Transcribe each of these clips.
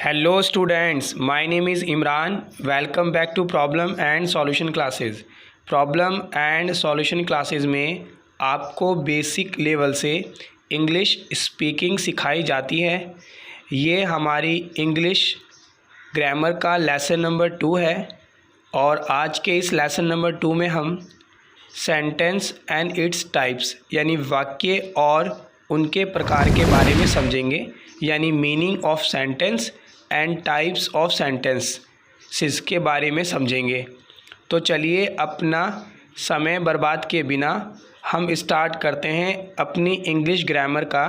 Hello students, my name is Imran. Welcome back to problem and solution classes. Problem and solution classes में आपको basic level से English speaking सिखाई जाती है। ये हमारी इंग्लिश ग्रामर का लेसन नंबर 2 है और आज के इस लेसन नंबर 2 में हम सेंटेंस एंड इट्स टाइप्स यानी वाक्य और उनके प्रकार के बारे में समझेंगे, यानी meaning of sentence and types of sentences के बारे में समझेंगे। तो चलिए अपना समय बर्बाद किए बिना हम स्टार्ट करते हैं अपनी इंग्लिश ग्रामर का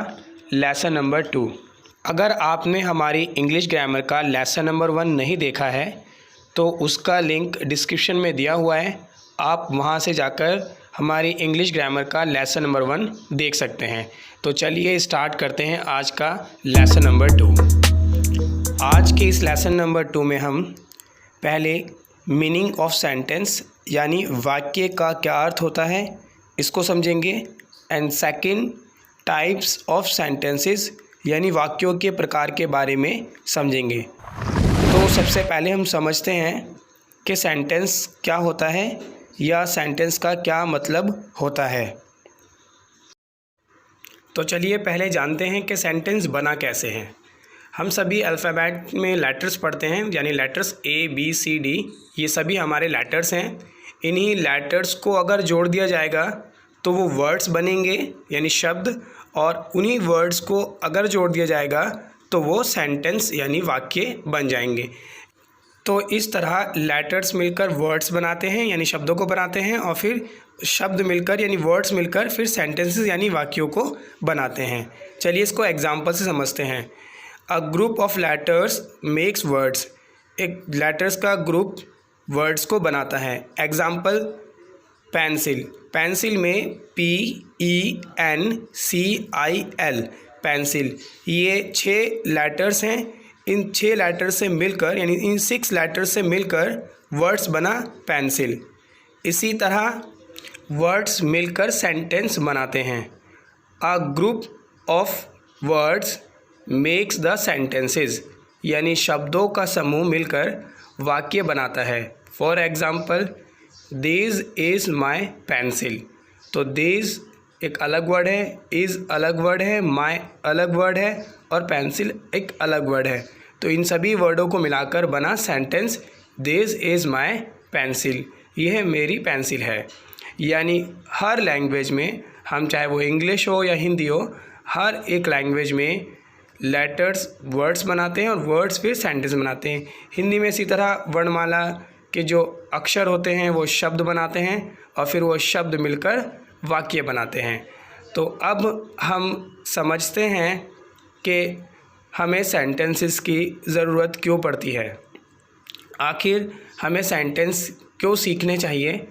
लेसन नंबर 2। अगर आपने हमारी इंग्लिश ग्रामर का लेसन नंबर 1 नहीं देखा है तो उसका लिंक डिस्क्रिप्शन में दिया हुआ है, आप वहां से जाकर हमारी इंग्लिश ग्रामर का लेसन नंबर 1 देख सकते हैं। तो चलिए स्टार्ट करते हैं आज का लेसन नंबर 2। आज के इस लेसन नंबर 2 में हम पहले मीनिंग ऑफ सेंटेंस यानी वाक्य का क्या अर्थ होता है इसको समझेंगे, and second types of sentences यानी वाक्यों के प्रकार के बारे में समझेंगे। तो सबसे पहले हम समझते हैं कि सेंटेंस क्या होता है या सेंटेंस का क्या मतलब होता है। तो चलिए पहले जानते हैं कि सेंटेंस बना कैसे हैं। हम सभी अल्फ़ाबेट में लेटर्स पढ़ते हैं, यानी लेटर्स ABCD, ये सभी हमारे लेटर्स हैं। इन्हीं लेटर्स को अगर जोड़ दिया जाएगा तो वो वर्ड्स बनेंगे यानी शब्द, और उन्हीं वर्ड्स को अगर जोड़ दिया जाएगा तो वो सेंटेंस यानी वाक्य बन जाएंगे। तो इस तरह लेटर्स मिलकर वर्ड्स बनाते हैं यानी शब्दों को बनाते हैं, और फिर शब्द मिलकर यानी वर्ड्स मिलकर फिर सेंटेंसेस यानी वाक्यों को बनाते हैं। चलिए इसको एग्जांपल से समझते हैं। A group of letters makes words, एक लेटर्स का ग्रुप वर्ड्स को बनाता है। एग्जांपल पेंसिल, पेंसिल में PENCIL पेंसिल, ये 6 लेटर्स हैं। इन 6 लेटर्स से मिलकर यानी इन 6 लेटर्स से मिलकर वर्ड्स बना पेंसिल। इसी तरह वर्ड्स मिलकर सेंटेंस बनाते हैं। A group of words makes the sentences, यानी शब्दों का समूह मिलकर वाक्य बनाता है। For example this is my pencil, तो दिस एक अलग वर्ड है, इज़ अलग वर्ड है, माई अलग वर्ड है और पेंसिल एक अलग वर्ड है। तो इन सभी वर्डों को मिलाकर बना sentence this is my pencil, यह मेरी पेंसिल है। यानी हर लैंग्वेज में, हम चाहे वो इंग्लिश हो या हिंदी हो, हर एक लैंग्वेज में लेटर्स वर्ड्स बनाते हैं और वर्ड्स फिर सेंटेंस बनाते हैं। हिंदी में इसी तरह वर्णमाला के जो अक्षर होते हैं वो शब्द बनाते हैं और फिर वो शब्द मिलकर वाक्य बनाते हैं। तो अब हम समझते हैं कि हमें सेंटेंसेस की ज़रूरत क्यों पड़ती है, आखिर हमें सेंटेंस क्यों सीखने चाहिए।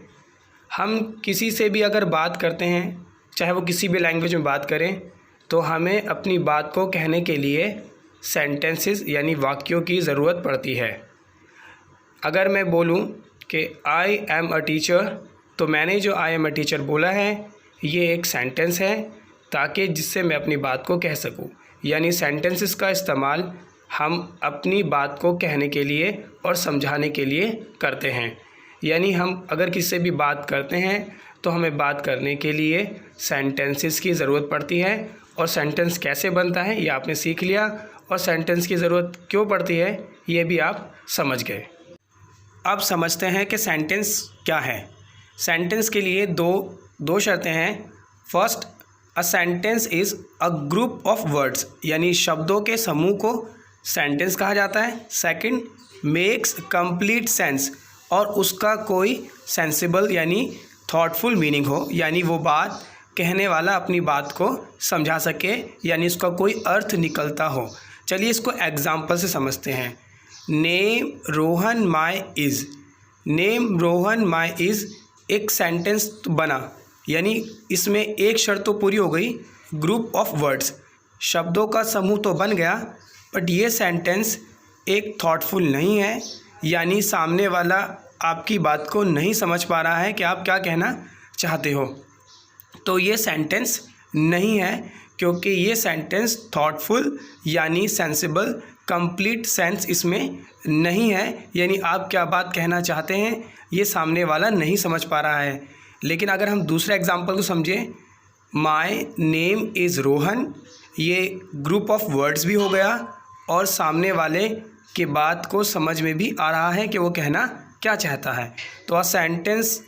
हम किसी से भी अगर बात करते हैं, चाहे वो किसी भी लैंग्वेज में बात करें, तो हमें अपनी बात को कहने के लिए सेंटेंसेस यानी वाक्यों की ज़रूरत पड़ती है। अगर मैं बोलूं कि आई एम अ टीचर, तो मैंने जो आई एम अ टीचर बोला है ये एक सेंटेंस है, ताकि जिससे मैं अपनी बात को कह सकूं। यानी सेंटेंसेस का इस्तेमाल हम अपनी बात को कहने के लिए और समझाने के लिए करते हैं। यानी हम अगर किसी से भी बात करते हैं तो हमें बात करने के लिए सेंटेंसेस की ज़रूरत पड़ती है, और सेंटेंस कैसे बनता है ये आपने सीख लिया, और सेंटेंस की ज़रूरत क्यों पड़ती है ये भी आप समझ गए। अब समझते हैं कि सेंटेंस क्या है। सेंटेंस के लिए दो शर्तें हैं। First, a sentence is a group of words, यानी शब्दों के समूह को सेंटेंस कहा जाता है। सेकंड, मेक्स कंप्लीट सेंस, और उसका कोई सेंसिबल यानी थॉटफुल मीनिंग हो, यानी वो बात कहने वाला अपनी बात को समझा सके, यानी उसका कोई अर्थ निकलता हो। चलिए इसको एग्जाम्पल से समझते हैं। Name Rohan my is, name Rohan my is एक सेंटेंस बना, यानी इसमें एक शर्त तो पूरी हो गई, ग्रुप ऑफ वर्ड्स, शब्दों का समूह तो बन गया, बट ये सेंटेंस एक थॉटफुल नहीं है, यानी सामने वाला आपकी बात को नहीं समझ पा रहा है कि आप क्या कहना चाहते हो। तो ये सेंटेंस नहीं है, क्योंकि ये सेंटेंस थॉटफुल यानी सेंसिबल कंप्लीट सेंस इसमें नहीं है, यानी आप क्या बात कहना चाहते हैं ये सामने वाला नहीं समझ पा रहा है। लेकिन अगर हम दूसरा एग्जांपल को समझें, माय नेम इज़ रोहन, ये ग्रुप ऑफ वर्ड्स भी हो गया और सामने वाले के बात को समझ में भी आ रहा है कि वो कहना क्या चाहता है। तो a sentence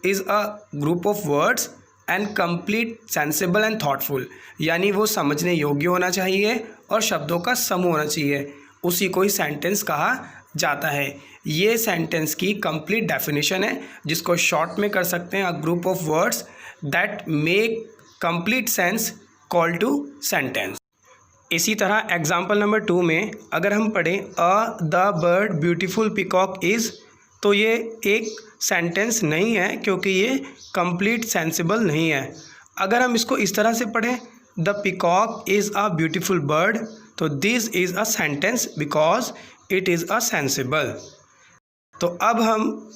is a group of words and complete, sensible and thoughtful, यानी वो समझने योग्य होना चाहिए और शब्दों का समूह होना चाहिए, उसी को ही सेंटेंस कहा जाता है। ये सेंटेंस की कंप्लीट डेफिनेशन है, जिसको शॉर्ट में कर सकते हैं, a group of words that make complete sense call to sentence. इसी तरह एग्जाम्पल नंबर 2 में अगर हम पढ़ें the bird beautiful peacock is, तो ये एक सेंटेंस नहीं है क्योंकि ये कंप्लीट सेंसिबल नहीं है। अगर हम इसको इस तरह से पढ़ें, the peacock is a beautiful bird, तो this is a sentence because it is a sensible. तो अब हम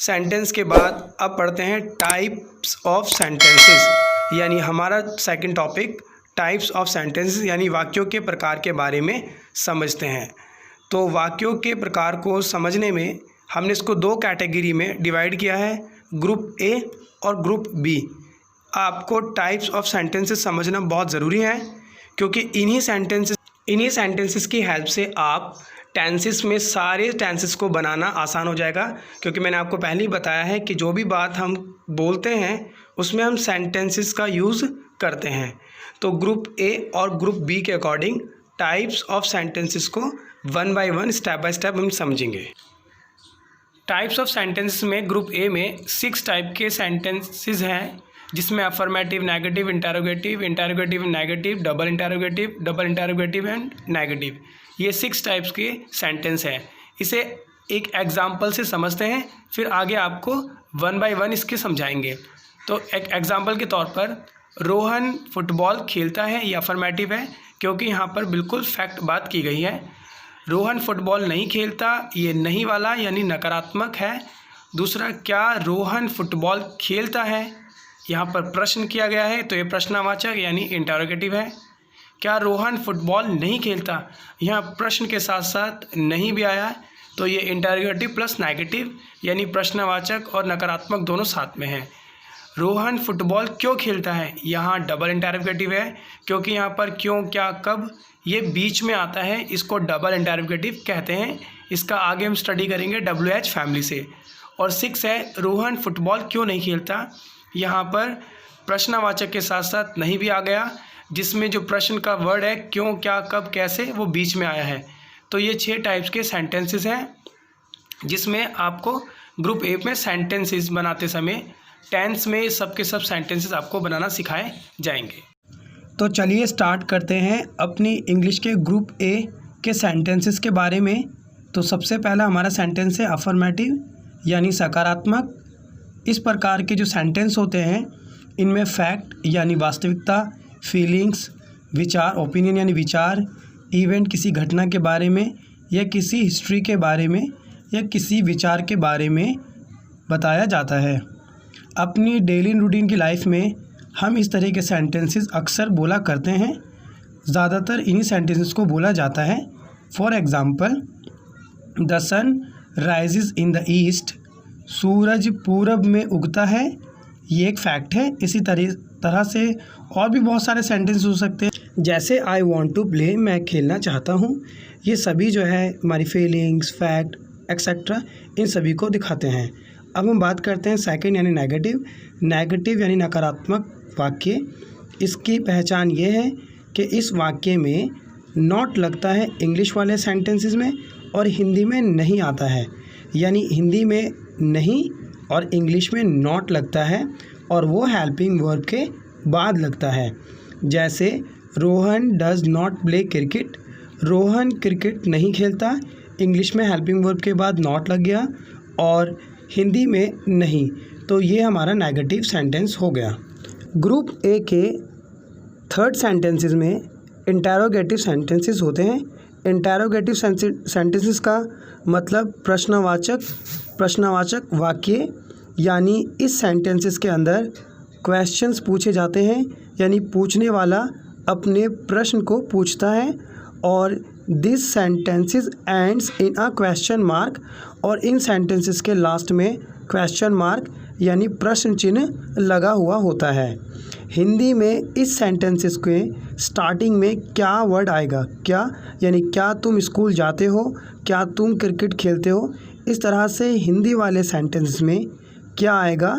सेंटेंस के बाद अब पढ़ते हैं टाइप्स ऑफ सेंटेंसेस, यानी हमारा second topic types of sentences यानी वाक्यों के प्रकार के बारे में समझते हैं। तो वाक्यों के प्रकार को समझने में हमने इसको 2 कैटेगरी में डिवाइड किया है, ग्रुप ए और ग्रुप बी। आपको टाइप्स ऑफ सेंटेंसेस समझना बहुत ज़रूरी है क्योंकि इन्हीं सेंटेंसेस की हेल्प से आप टेंसेस में सारे टेंसेस को बनाना आसान हो जाएगा, क्योंकि मैंने आपको पहले ही बताया है कि जो भी बात हम बोलते हैं उसमें हम सेंटेंसेस का यूज़ करते हैं। तो ग्रुप ए और ग्रुप बी के अकॉर्डिंग टाइप्स ऑफ सेंटेंसेस को 1 बाय 1 स्टेप बाय स्टेप हम समझेंगे। टाइप्स ऑफ सेंटेंसेस में ग्रुप ए में 6 टाइप के सेंटेंसेस हैं, जिसमें affirmative, negative, interrogative, interrogative negative, double interrogative and negative, ये 6 टाइप्स के सेंटेंस हैं। इसे एक एग्जाम्पल से समझते हैं, फिर आगे आपको 1 बाय 1 इसके समझाएंगे। तो एक एग्जाम्पल के तौर पर रोहन फुटबॉल खेलता है, ये अफर्मेटिव है क्योंकि यहाँ पर बिल्कुल फैक्ट बात की गई है। रोहन फुटबॉल नहीं खेलता, ये नहीं वाला यानी नकारात्मक है। दूसरा, क्या रोहन फुटबॉल खेलता है, यहाँ पर प्रश्न किया गया है तो ये प्रश्नवाचक यानी इंटरोगेटिव है। क्या रोहन फुटबॉल नहीं खेलता, यहाँ प्रश्न के साथ साथ नहीं भी आया है तो ये इंटरोगेटिव प्लस नेगेटिव यानी प्रश्नवाचक और नकारात्मक दोनों साथ में हैं। रोहन फुटबॉल क्यों खेलता है, यहाँ डबल इंटरोगेटिव है क्योंकि यहाँ पर क्यों, क्या, कब ये बीच में आता है, इसको डबल इंटरोगेटिव कहते हैं। इसका आगे हम स्टडी करेंगे WH फैमिली से। और 6 है, रोहन फुटबॉल क्यों नहीं खेलता, यहाँ पर प्रश्नवाचक के साथ साथ नहीं भी आ गया, जिसमें जो प्रश्न का वर्ड है क्यों, क्या, कब, कैसे, वो बीच में आया है। तो ये 6 टाइप्स के सेंटेंसेस हैं, जिसमें आपको ग्रुप ए में सेंटेंसेस बनाते समय टेंस में सबके सब सेंटेंसेस आपको बनाना सिखाए जाएंगे। तो चलिए स्टार्ट करते हैं अपनी इंग्लिश के ग्रुप ए के सेंटेंसेस के बारे में। तो सबसे पहला हमारा सेंटेंस है अफर्मेटिव यानी सकारात्मक। इस प्रकार के जो सेंटेंस होते हैं इनमें फैक्ट यानी वास्तविकता, फीलिंग्स विचार, ओपिनियन यानी विचार, इवेंट किसी घटना के बारे में या किसी हिस्ट्री के बारे में या किसी विचार के बारे में बताया जाता है। अपनी डेली रूटीन की लाइफ में हम इस तरह के सेंटेंसेस अक्सर बोला करते हैं। ज़्यादातर इन्हीं सेंटेंसेस को बोला जाता है। For example, the sun rises in the east, सूरज पूरब में उगता है, ये एक फैक्ट है। इसी तरह से और भी बहुत सारे सेंटेंस हो सकते हैं, जैसे आई वॉन्ट टू प्ले, मैं खेलना चाहता हूँ। ये सभी जो है हमारी फीलिंग्स, फैक्ट एक्सेट्रा इन सभी को दिखाते हैं। अब हम बात करते हैं सेकंड यानी नेगेटिव। नेगेटिव यानी नकारात्मक वाक्य। इसकी पहचान ये है कि इस वाक्य में नॉट लगता है इंग्लिश वाले सेंटेंसेस में और हिंदी में नहीं आता है, यानी हिंदी में नहीं और इंग्लिश में नॉट लगता है और वो हेल्पिंग वर्ब के बाद लगता है। जैसे Rohan does not play cricket, Rohan cricket नहीं खेलता, इंग्लिश में हेल्पिंग वर्ब के बाद नॉट लग गया और हिंदी में नहीं, तो ये हमारा नेगेटिव सेंटेंस हो गया। ग्रुप ए के थर्ड सेंटेंसेस में इंटरोगेटिव सेंटेंसेस होते हैं। इंटरोगेटिव सेंटेंसेस का मतलब प्रश्नवाचक वाक्य, यानी इस सेंटेंसेस के अंदर क्वेश्चंस पूछे जाते हैं, यानी पूछने वाला अपने प्रश्न को पूछता है और this sentences ends in a question mark, और इन सेंटेंसेस के लास्ट में क्वेश्चन मार्क यानी प्रश्न चिन्ह लगा हुआ होता है। हिंदी में इस सेंटेंसेस के स्टार्टिंग में क्या वर्ड आएगा, क्या यानी क्या तुम स्कूल जाते हो, क्या तुम क्रिकेट खेलते हो, इस तरह से हिंदी वाले सेंटेंसेस में क्या आएगा।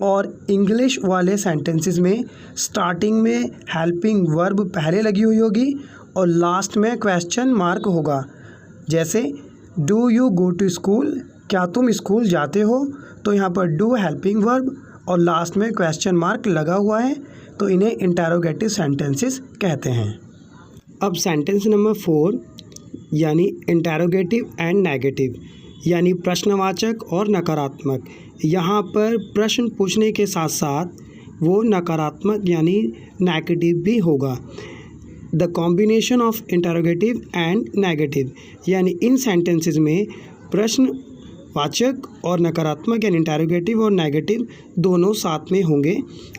और इंग्लिश वाले सेंटेंसेस में स्टार्टिंग में हेल्पिंग वर्ब पहले लगी हुई होगी और लास्ट में क्वेश्चन मार्क होगा। जैसे do you go to school, क्या तुम स्कूल जाते हो, तो यहाँ पर डू हेल्पिंग वर्ब और लास्ट में क्वेश्चन मार्क लगा हुआ है, तो इन्हें इंटेरोगेटिव सेंटेंसेस कहते हैं। अब सेंटेंस नंबर 4 यानी इंटेरोगेटिव एंड नेगेटिव, यानी प्रश्नवाचक और नकारात्मक। यहाँ पर प्रश्न पूछने के साथ साथ वो नकारात्मक यानी नेगेटिव भी होगा। The combination of interrogative and negative, यानी इन सेंटेंसेस में प्रश्नवाचक और नकारात्मक यानी इंटेरोगेटिव और नेगेटिव दोनों साथ में होंगे।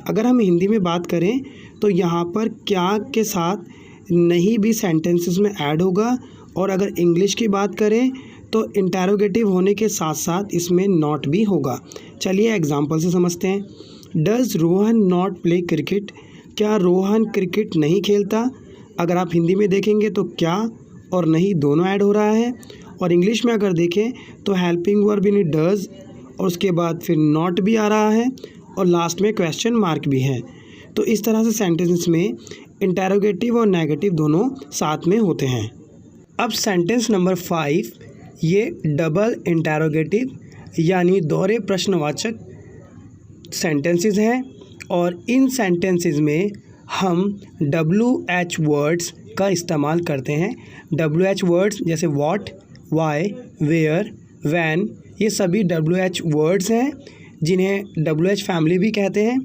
अगर हम हिंदी में बात करें तो यहाँ पर क्या के साथ नहीं भी सेंटेंसेस में ऐड होगा, और अगर इंग्लिश की बात करें तो इंटेरोगेटिव होने के साथ साथ इसमें नॉट भी होगा। चलिए एग्जांपल से समझते हैं। Does Rohan not play cricket, क्या रोहन क्रिकेट नहीं खेलता। अगर आप हिंदी में देखेंगे तो क्या और नहीं दोनों ऐड हो रहा है, और इंग्लिश में अगर देखें तो हेल्पिंग वर्ब यानी डज और उसके बाद फिर नॉट भी आ रहा है और लास्ट में क्वेश्चन मार्क भी है। तो इस तरह से सेंटेंस में इंटेरोगेटिव और नेगेटिव दोनों साथ में होते हैं। अब सेंटेंस नंबर 5 ये डबल इंटेरोगेटिव यानी दोहरे प्रश्नवाचक सेंटेंसेस हैं, और इन सेंटेंसेस में हम WH वर्ड्स का इस्तेमाल करते हैं। WH वर्ड्स जैसे व्हाट, वाई, वेयर, व्हेन, ये सभी WH वर्ड्स हैं जिन्हें WH फैमिली भी कहते हैं।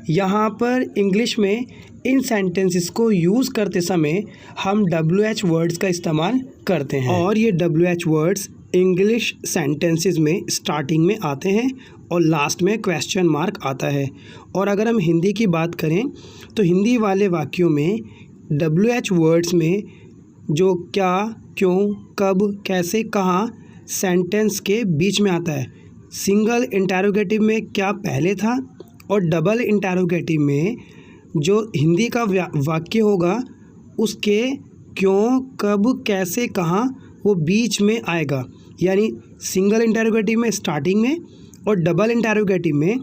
यहाँ पर इंग्लिश में इन सेंटेंसेस को यूज़ करते समय हम WH वर्ड्स का इस्तेमाल करते हैं, और ये WH वर्ड्स इंग्लिश सेंटेंसेस में स्टार्टिंग में आते हैं और लास्ट में क्वेश्चन मार्क आता है। और अगर हम हिंदी की बात करें तो हिंदी वाले वाक्यों में WH वर्ड्स में जो क्या, क्यों, कब, कैसे, कहाँ सेंटेंस के बीच में आता है। सिंगल इंटेरोगेटिव में क्या पहले था, और डबल इंटेरोगेटिव में जो हिंदी का वाक्य होगा उसके क्यों, कब, कैसे, कहाँ वो बीच में आएगा। यानी सिंगल इंटेरोगेटिव में स्टार्टिंग में और डबल इंटेरोगेटिव में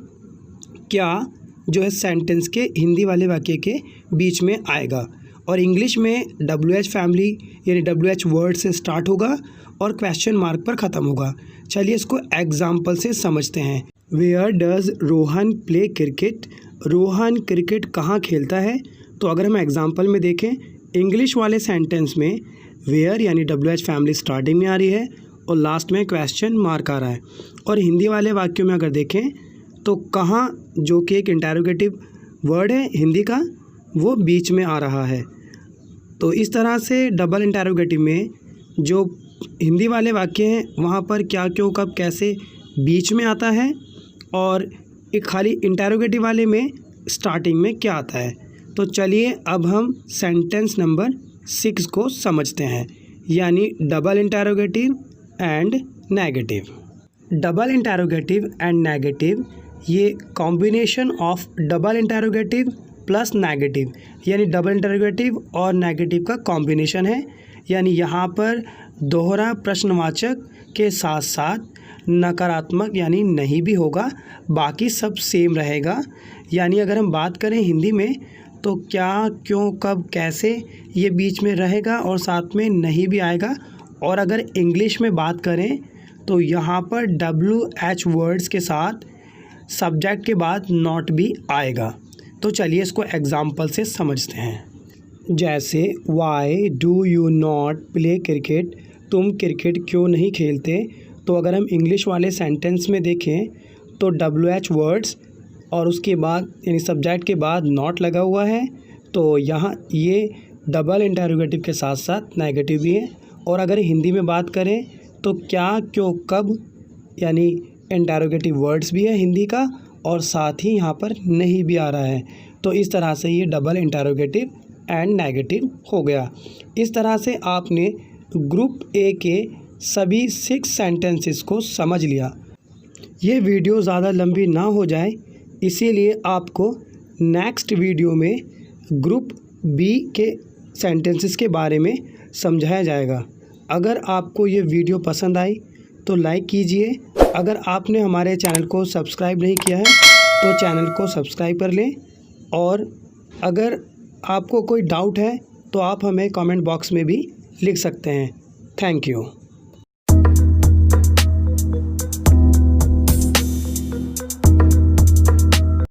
क्या जो है सेंटेंस के हिंदी वाले वाक्य के बीच में आएगा। और इंग्लिश में WH फैमिली यानी WH वर्ड से स्टार्ट होगा और क्वेश्चन मार्क पर ख़त्म होगा। चलिए इसको एग्जाम्पल से समझते हैं। Where does Rohan play cricket, Rohan cricket कहाँ खेलता है। तो अगर हम एग्जाम्पल में देखें इंग्लिश वाले सेंटेंस में वेयर यानी WH फैमिली स्टार्टिंग में आ रही है और लास्ट में क्वेश्चन मार्क आ रहा है, और हिंदी वाले वाक्यों में अगर देखें तो कहाँ जो कि एक इंटेरोगेटिव वर्ड है हिंदी का वो बीच में आ रहा है। तो इस तरह से डबल इंटेरोगेटिव में जो हिंदी वाले वाक्य हैं वहाँ पर क्या, क्यों, कब, कैसे बीच में आता है, और एक खाली इंटेरोगेटिव वाले में स्टार्टिंग में क्या आता है। तो चलिए अब हम सेंटेंस नंबर 6 को समझते हैं, यानी double interrogative and negative. Double interrogative and negative ये combination of double interrogative plus negative यानी डबल इंटेरोगेटिव और नेगेटिव का कॉम्बिनेशन है। यानी यहाँ पर दोहरा प्रश्नवाचक के साथ साथ नकारात्मक यानी नहीं भी होगा, बाकी सब सेम रहेगा। यानी अगर हम बात करें हिंदी में तो क्या, क्यों, कब, कैसे ये बीच में रहेगा और साथ में नहीं भी आएगा। और अगर इंग्लिश में बात करें तो यहाँ पर WH वर्ड्स के साथ सब्जेक्ट के बाद नॉट भी आएगा। तो चलिए इसको एग्जाम्पल से समझते हैं। जैसे why do you not play cricket, तुम क्रिकेट क्यों नहीं खेलते। तो अगर हम इंग्लिश वाले सेंटेंस में देखें तो WH वर्ड्स और उसके बाद यानी सब्जेक्ट के बाद नॉट लगा हुआ है, तो यहाँ ये डबल इंटेरोगेटिव के साथ साथ नेगेटिव भी है। और अगर हिंदी में बात करें तो क्या, क्यों, कब यानी इंटेरोगेटिव वर्ड्स भी है हिंदी का, और साथ ही यहाँ पर नहीं भी आ रहा है। तो इस तरह से ये डबल इंटेरोगेटिव एंड नेगेटिव हो गया। इस तरह से आपने ग्रुप ए के सभी 6 सेंटेंसेस को समझ लिया। ये वीडियो ज़्यादा लंबी ना हो जाए इसीलिए आपको नेक्स्ट वीडियो में ग्रुप बी के सेंटेंसेस के बारे में समझाया जाएगा। अगर आपको ये वीडियो पसंद आई तो लाइक कीजिए। अगर आपने हमारे चैनल को सब्सक्राइब नहीं किया है तो चैनल को सब्सक्राइब कर लें, और अगर आपको कोई डाउट है तो आप हमें कमेंट बॉक्स में भी लिख सकते हैं। Thank you.